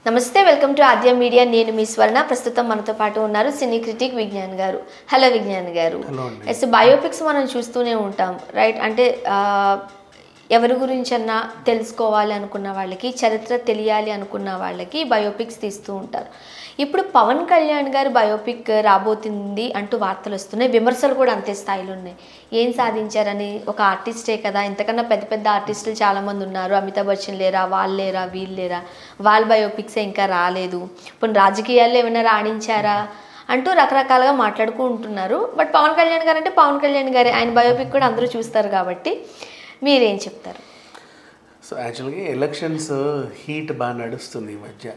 నమస్తే, welcome to Aadya media. నేను మీ స్వర్ణ. ప్రస్తుతం మనతో పాటు ఉన్నారు సినీ క్రిటిక్ విజ్ఞాన్ గారు. హలో విజ్ఞాన్ గారు. ఎస్, బయోపిక్స్ మనం చూస్తూనే ఉంటాం, రైట్? అంటే ఎవరి గురించి అన్నా తెలుసుకోవాలి అనుకున్న వాళ్ళకి, చరిత్ర తెలియాలి అనుకున్న వాళ్ళకి బయోపిక్స్ తీస్తూ ఉంటారు. ఇప్పుడు పవన్ కళ్యాణ్ గారు బయోపిక్ రాబోతుంది అంటూ వార్తలు వస్తున్నాయి, విమర్శలు కూడా అంతే స్థాయిలో ఉన్నాయి. ఏం సాధించారని, ఒక ఆర్టిస్టే కదా, ఇంతకన్నా పెద్ద పెద్ద ఆర్టిస్టులు చాలామంది ఉన్నారు, అమితాబ్ బచ్చన్ లేరా, వాళ్ళు లేరా, వీళ్ళు లేరా, వాళ్ళ బయోపిక్సే ఇంకా రాలేదు, ఇప్పుడు రాజకీయాల్లో ఏమైనా రాణించారా అంటూ రకరకాలుగా మాట్లాడుతూ ఉంటున్నారు. బట్ పవన్ కళ్యాణ్ గారు అంటే పవన్ కళ్యాణ్ గారే, ఆయన బయోపిక్ కూడా అందరూ చూస్తారు కాబట్టి మీరేం చెప్తారు? సో యాక్చువల్గా ఎలక్షన్స్ హీట్ బాగా నడుస్తుంది ఈ మధ్య.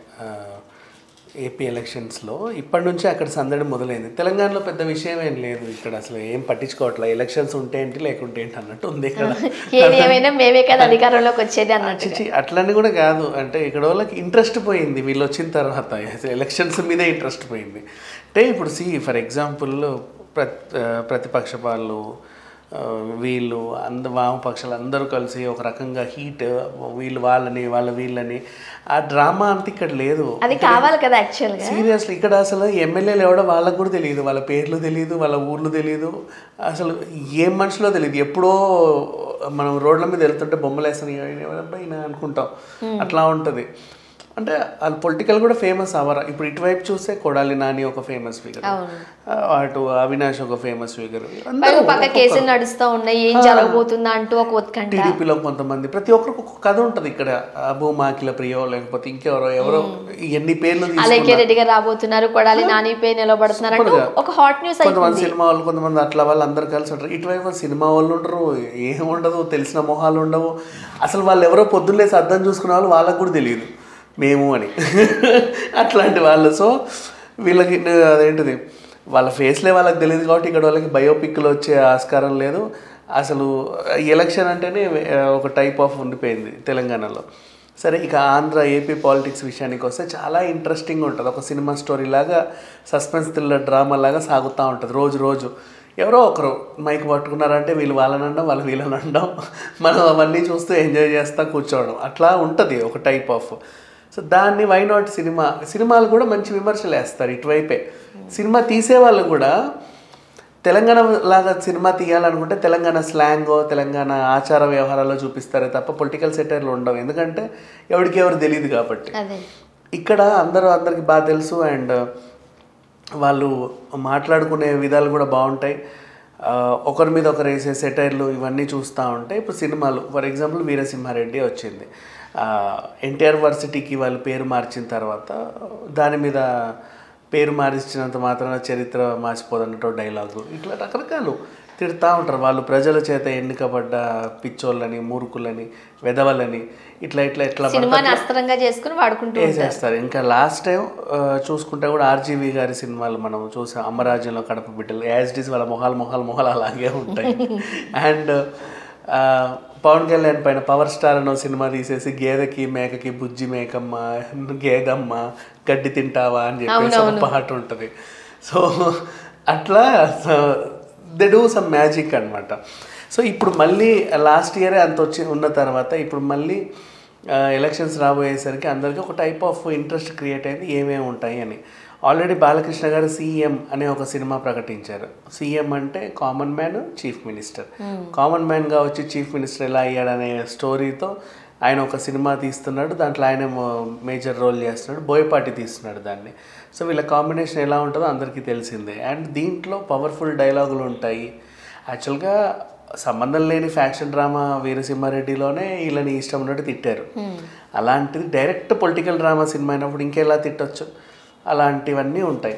ఏపీ ఎలక్షన్స్లో ఇప్పటి నుంచి అక్కడ సందడి మొదలైంది. తెలంగాణలో పెద్ద విషయం ఏం లేదు, ఇక్కడ అసలు ఏం పట్టించుకోవట్లేదు. ఎలక్షన్స్ ఉంటే ఏంటి లేకుంటే ఏంటి అన్నట్టు ఉంది ఇక్కడ. ఏమైనా మేమే కదా అధికారంలోకి వచ్చేది అన్నట్టు. అట్లని కూడా కాదు, అంటే ఇక్కడ వాళ్ళకి ఇంట్రెస్ట్ పోయింది వీళ్ళు వచ్చిన తర్వాత, ఎలక్షన్స్ మీదే ఇంట్రెస్ట్ పోయింది. అంటే ఇప్పుడు ఫర్ ఎగ్జాంపుల్ ప్రతిపక్ష వాళ్ళు, వీళ్ళు వామపక్షాలు అందరూ కలిసి ఒక రకంగా హీట్, వీళ్ళు వాళ్ళని వీళ్ళని, ఆ డ్రామా అంతా ఇక్కడ లేదు. అది కావాలి కదా యాక్చువల్గా. సీరియస్లీ ఇక్కడ అసలు ఎమ్మెల్యేలు ఎవడో వాళ్ళకు కూడా తెలియదు, వాళ్ళ పేర్లు తెలియదు, వాళ్ళ ఊర్లు తెలియదు, అసలు ఏం మనుషులో తెలియదు. ఎప్పుడో మనం రోడ్ల మీద వెళ్తుంటే బొమ్మలు వేస్తాను అనుకుంటాం, అట్లా ఉంటుంది. అంటే వాళ్ళు పొలిటికల్ కూడా ఫేమస్ అవ్వరా. ఇప్పుడు ఇటువైపు చూస్తే కొడాలి నాని ఒక ఫేమస్ ఫిగర్, అటు అవినాష్ ఒక ఫేమస్ ఫిగర్, కేసులు నడుస్తూ ఉన్నాయి, ఏం జరగబోతుందా అంటూ ఒక ఉత్కంఠ. టీడీపీలో కొంతమంది, ప్రతి ఒక్కరికి ఒక కథ ఉంటుంది ఇక్కడ. అబూ మాకిల ప్రియో లేకపోతే ఇంకెవరో ఎన్ని పేర్లు అలేఖ్య రెడ్డి గారు రాబోతున్నారు, కొడాలి నాని పే నిలబడుతున్నారు, ఒక హాట్ న్యూస్. కొంతమంది సినిమా వాళ్ళు, కొంతమంది అట్లా వాళ్ళు అందరు కలిసి ఉంటారు. ఇటువైపు సినిమా వాళ్ళు ఉండరు, ఏం ఉండదు, తెలిసిన మొహాలు ఉండవు. అసలు వాళ్ళు ఎవరో పొద్దున్నేసి అర్థం చూసుకునే వాళ్ళు వాళ్ళకు కూడా తెలియదు మేము అని, అట్లాంటి వాళ్ళు. సో వీళ్ళకి అదేంటిది, వాళ్ళ ఫేస్లే వాళ్ళకి తెలియదు కాబట్టి ఇక్కడ వాళ్ళకి బయోపిక్లు వచ్చే ఆస్కారం లేదు. అసలు ఎలక్షన్ అంటేనే ఒక టైప్ ఆఫ్ ఉండిపోయింది తెలంగాణలో. సరే, ఇక ఆంధ్ర ఏపీ పాలిటిక్స్ విషయానికి వస్తే చాలా ఇంట్రెస్టింగ్ ఉంటుంది. ఒక సినిమా స్టోరీ లాగా, సస్పెన్స్ థ్రిల్లర్ డ్రామా లాగా సాగుతూ ఉంటుంది. రోజు ఎవరో ఒకరు మైక్ పట్టుకున్నారంటే వీళ్ళు వాళ్ళని అనడం, వాళ్ళు వీళ్ళని అనడం, మనం అవన్నీ చూస్తూ ఎంజాయ్ చేస్తూ కూర్చోవడం, అట్లా ఉంటుంది ఒక టైప్ ఆఫ్. సో దాన్ని వై నాట్ సినిమాలు కూడా మంచి విమర్శలు వేస్తారు ఇటువైపే. సినిమా తీసేవాళ్ళు కూడా తెలంగాణ లాగా సినిమా తీయాలనుకుంటే తెలంగాణ స్లాంగో, తెలంగాణ ఆచార వ్యవహారాల్లో చూపిస్తారే తప్ప పొలిటికల్ సెటైర్లు ఉండవు, ఎందుకంటే ఎవరికి ఎవరు తెలియదు కాబట్టి. ఇక్కడ అందరికి బాగా తెలుసు, అండ్ వాళ్ళు మాట్లాడుకునే విధాలు కూడా బాగుంటాయి. ఒకరి మీద ఒకరు వేసే సెటైర్లు ఇవన్నీ చూస్తూ ఉంటాయి. ఇప్పుడు సినిమాలు ఫర్ ఎగ్జాంపుల్ వీరసింహారెడ్డి వచ్చింది, ఎన్టీఆర్ వర్సిటీకి వాళ్ళు పేరు మార్చిన తర్వాత దాని మీద పేరు మారించినంత మాత్రాన చరిత్ర మార్చిపోదన్నట్టు డైలాగు, ఇట్లా రకరకాలు తిడతా ఉంటారు. వాళ్ళు ప్రజల చేత ఎన్నికబడ్డ పిచ్చోళ్ళని, మూర్ఖులని, వెధవలని ఇట్లా అస్త్రంగా చేసుకుని వాడుకుంటూ వేసేస్తారు. ఇంకా లాస్ట్ టైం చూసుకుంటే కూడా ఆర్జీవి గారి సినిమాలు మనం చూసాం, అమ్మరాజ్యంలో కడప బిడ్డలు, యాజ్ ఇట్ ఈస్ వాళ్ళ మొహాలు అలాగే ఉంటాయి. అండ్ పవన్ కళ్యాణ్ పైన పవర్ స్టార్ అన్న సినిమా తీసేసి గేదెకి మేకకి బుజ్జి మేకమ్మ గేదమ్మ గడ్డి తింటావా అని చెప్పేసి ఒక పాట ఉంటుంది. సో అట్లా దే డూ సమ్ మ్యాజిక్ అనమాట. సో ఇప్పుడు మళ్ళీ లాస్ట్ ఇయరే అంత ఉన్న తర్వాత ఇప్పుడు మళ్ళీ ఎలక్షన్స్ రాబోయేసరికి అందరికీ ఒక టైప్ ఆఫ్ ఇంట్రెస్ట్ క్రియేట్ అయింది, ఏమేమి ఉంటాయి అని. ఆల్రెడీ బాలకృష్ణ గారు సీఎం అనే ఒక సినిమా ప్రకటించారు. సీఎం అంటే common man chief minister. Common మ్యాన్గా వచ్చి చీఫ్ మినిస్టర్ ఎలా అయ్యాడనే స్టోరీతో ఆయన ఒక సినిమా తీస్తున్నాడు. దాంట్లో ఆయన మేజర్ రోల్ చేస్తున్నాడు, బోయపాటి తీస్తున్నాడు దాన్ని. సో వీళ్ళ కాంబినేషన్ ఎలా ఉంటుందో అందరికీ తెలిసిందే. అండ్ దీంట్లో పవర్ఫుల్ డైలాగులు ఉంటాయి. యాక్చువల్గా సంబంధం లేని ఫ్యాక్షన్ డ్రామా వీరసింహారెడ్డిలోనే వీళ్ళని ఇష్టం ఉన్నట్టు తిట్టారు. అలాంటిది డైరెక్ట్ పొలిటికల్ డ్రామా సినిమా అయినప్పుడు ఇంకెలా తిట్టొచ్చు, అలాంటివన్నీ ఉంటాయి.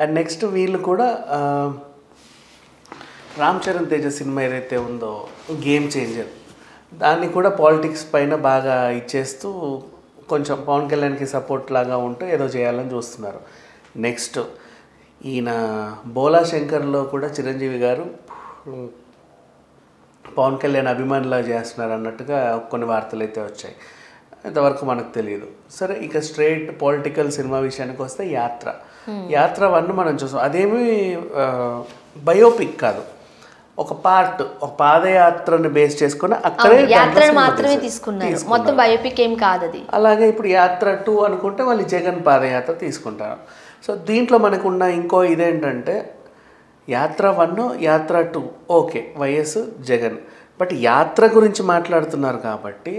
అండ్ నెక్స్ట్ వీళ్ళు కూడా రామ్ చరణ్ తేజ సినిమా ఏదైతే ఉందో గేమ్ చేంజర్, దాన్ని కూడా పాలిటిక్స్ పైన బాగా ఇచ్చేస్తూ కొంచెం పవన్ కళ్యాణ్కి సపోర్ట్ లాగా ఉంటూ ఏదో చేయాలని చూస్తున్నారు. నెక్స్ట్ ఈయన బోలా శంకర్లో కూడా చిరంజీవి గారు పవన్ కళ్యాణ్ అభిమానిలా చేస్తున్నారు అన్నట్టుగా కొన్ని వార్తలు అయితే వచ్చాయి. ఇంతవరకు మనకు తెలియదు. సరే, ఇక స్ట్రైట్ పొలిటికల్ సినిమా విషయానికి వస్తే యాత్ర 1 మనం చూసాం. అదేమి బయోపిక్ కాదు, ఒక పార్ట్, ఒక పాదయాత్రని బేస్ చేసుకుని అక్కడే యాత్రను మాత్రమే తీసుకున్నారు, మొత్తం బయోపిక్ ఏం కాదు అది. అలాగే ఇప్పుడు యాత్ర 2 అనుకుంటే మళ్ళీ జగన్ పాదయాత్ర తీసుకుంటారు. సో దీంట్లో మనకున్న ఇంకో ఇదేంటంటే యాత్ర 1, యాత్ర 2 ఓకే వైఎస్ జగన్, బట్ యాత్ర గురించి మాట్లాడుతున్నారు కాబట్టి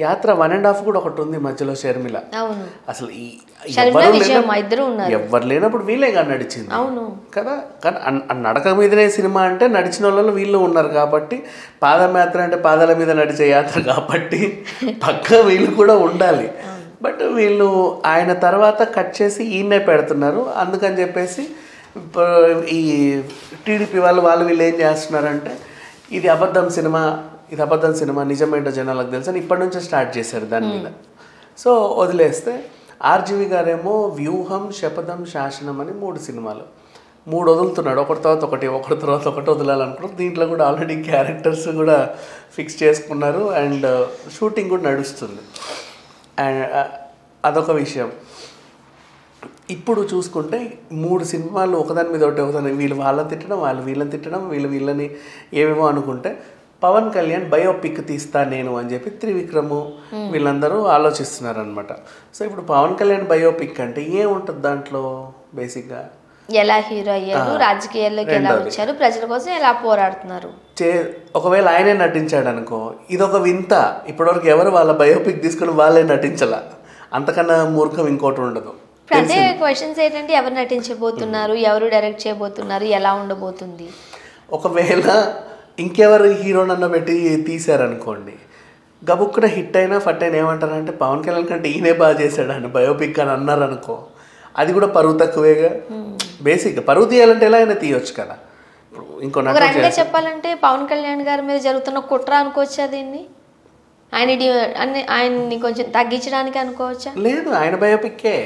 యాత్ర 1.5 కూడా ఒకటి ఉంది మధ్యలో షర్మిల. అసలు ఎవరు లేనప్పుడు వీళ్ళేగా నడిచింది కదా. కానీ నడక మీదనే సినిమా అంటే నడిచిన వాళ్ళలో వీళ్ళు ఉన్నారు కాబట్టి, పాదయాత్ర అంటే పాదాల మీద నడిచే యాత్ర కాబట్టి పక్క వీళ్ళు కూడా ఉండాలి. బట్ వీళ్ళు ఆయన తర్వాత కట్ చేసి ఈయన్నే పెడుతున్నారు. అందుకని చెప్పేసి ఈ టీడీపీ వాళ్ళు వీళ్ళు ఏం చేస్తున్నారంటే ఇది అబద్ధం సినిమా నిజమేంటో జనాలకు తెలుసు అని ఇప్పటి నుంచే స్టార్ట్ చేశారు దాని మీద. సో వదిలేస్తే ఆర్జీవి గారేమో వ్యూహం, శపథం, శాసనం అని 3 సినిమాలు 3 వదులుతున్నాడు. ఒకటి తర్వాత ఒకటి వదలాలనుకున్నారు. దీంట్లో కూడా ఆల్రెడీ క్యారెక్టర్స్ కూడా ఫిక్స్ చేసుకున్నారు అండ్ షూటింగ్ కూడా నడుస్తుంది. అండ్ అదొక విషయం. ఇప్పుడు చూసుకుంటే 3 సినిమాలు ఒకదాని మీద ఒకదాని వీళ్ళు వాళ్ళని తిట్టడం, వాళ్ళు వీళ్ళని తిట్టడం, వీళ్ళని ఏమేమో అనుకుంటే పవన్ కళ్యాణ్ బయోపిక్ తీస్తా నేను అని చెప్పి త్రివిక్రమ్ వీళ్ళందరూ ఆలోచిస్తున్నారు అనమాట. సో ఇప్పుడు పవన్ కళ్యాణ్ బయోపిక్ అంటే ఏముంటుంది దాంట్లో బేసిక్గా ఎలా హీరో అయ్యారు, రాజకీయాల్లోకి ఎలా వచ్చారు, ప్రజల కోసం ఎలా పోరాడుతున్నారు. ఒకవేళ ఆయనే నటించాడు అనుకో ఇదొక వింత. ఇప్పటివరకు ఎవరు వాళ్ళ బయోపిక్ తీసుకుని వాళ్ళే నటించాల, అంతకన్నా మూర్ఖం ఇంకోటి ఉండదు. అదే క్వశ్చన్స్ ఏంటంటే ఎవరు నటించబోతున్నారు, ఎవరు డైరెక్ట్ చేయబోతున్నారు, ఎలా ఉండబోతుంది. ఒకవేళ ఇంకెవరు హీరోనన్న పెట్టి తీశారనుకోండి, గబుక్కున హిట్ అయినా ఫట్ అయినా ఏమంటారంటే పవన్ కళ్యాణ్ కంటే ఈయనే బాగా చేశాడు అని బయోపిక్ అని అన్నారు అనుకో, అది కూడా పరువు తక్కువేగా. బేసిక్గా పరువు తీయాలంటే ఎలా అయినా తీయొచ్చు కదా. ఇంకో చెప్పాలంటే పవన్ కళ్యాణ్ గారి మీద జరుగుతున్న కుట్ర అనుకోవచ్చా దీన్ని, ఆయన్ని కొంచెం తగ్గించడానికి అనుకోవచ్చా? లేదు, ఆయన బయోపిక్కే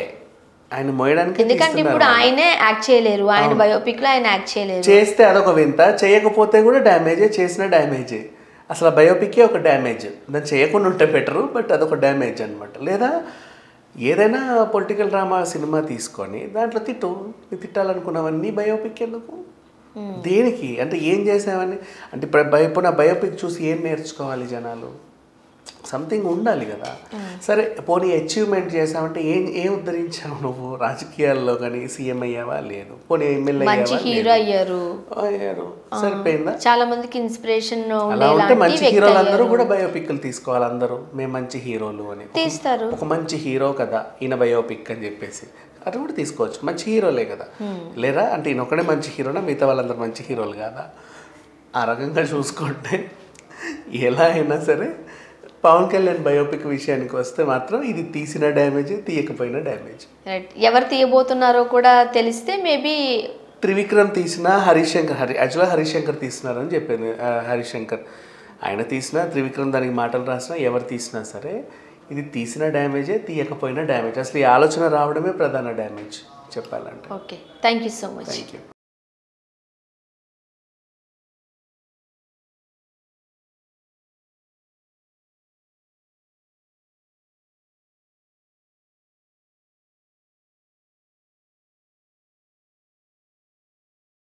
ఆయన మోయడానికి. ఎందుకంటే ఇప్పుడు ఆయనే యాక్ట్ చేయలేరు, ఆయన బయోపిక్ లో ఆయన యాక్ట్ చేయలేరు. చేస్తే అదొక వింత, చేయకపోతే కూడా డ్యామేజే, చేసిన డ్యామేజే. అసలు బయోపిక్కే ఒక డ్యామేజ్, దాన్ని చేయకుండా ఉంటే బెటరు, బట్ అదొక డ్యామేజ్ అనమాట. లేదా ఏదైనా పొలిటికల్ డ్రామా సినిమా తీసుకొని దాంట్లో తిట్టాలనుకున్నవన్నీ బయోపిక్ ఎందుకు, దేనికి అంటే ఏం చేసామని అంటే ఇప్పుడు నా బయోపిక్ చూసి ఏం నేర్చుకోవాలి జనాలు, సంథింగ్ ఉండాలి కదా. సరే పోనీ అచీవ్మెంట్ చేసావంటే ఏం ఉద్ధరించావు నువ్వు రాజకీయాల్లో, కానీ సీఎం అయ్యావా లేదు, పోనీ ఎమ్మెల్యే అయ్యారు, సరిపోయిందా? చాలా మందికి ఇన్స్పిరేషన్. అలా ఉంటే మంచి హీరోలు అందరూ కూడా బయోపిక్లు తీసుకోవాలి. అందరూ మేము మంచి హీరోలు అని తీస్తారు, ఒక మంచి హీరో కదా ఈయన బయోపిక్ అని చెప్పేసి అట్లా కూడా తీసుకోవచ్చు, మంచి హీరోలే కదా. లేదా అంటే ఈయన ఒకడే మంచి హీరోనా, మిగతా వాళ్ళందరూ మంచి హీరోలు కాదా? ఆ రకంగా చూసుకుంటే ఎలా అయినా సరే పవన్ కళ్యాణ్ బయోపిక్ విషయానికి వస్తే మాత్రం ఇది తీసిన డ్యామేజ్, తీయకపోయిన డ్యామేజ్. ఎవరు తీయబోతున్నారో కూడా తెలిస్తే మేబీ త్రివిక్రమ్ తీసిన యాక్చువల్గా హరీష్ శంకర్ తీస్తున్నారని చెప్పాను. హరీష్ శంకర్ ఆయన తీసిన, త్రివిక్రమ్ దానికి మాటలు రాసినా, ఎవరు తీసినా సరే ఇది తీసిన డ్యామేజే, తీయకపోయిన డ్యామేజ్. అసలు ఈ ఆలోచన రావడమే ప్రధాన డ్యామేజ్ చెప్పాలంటే. Okay, thank you so much. Thank you.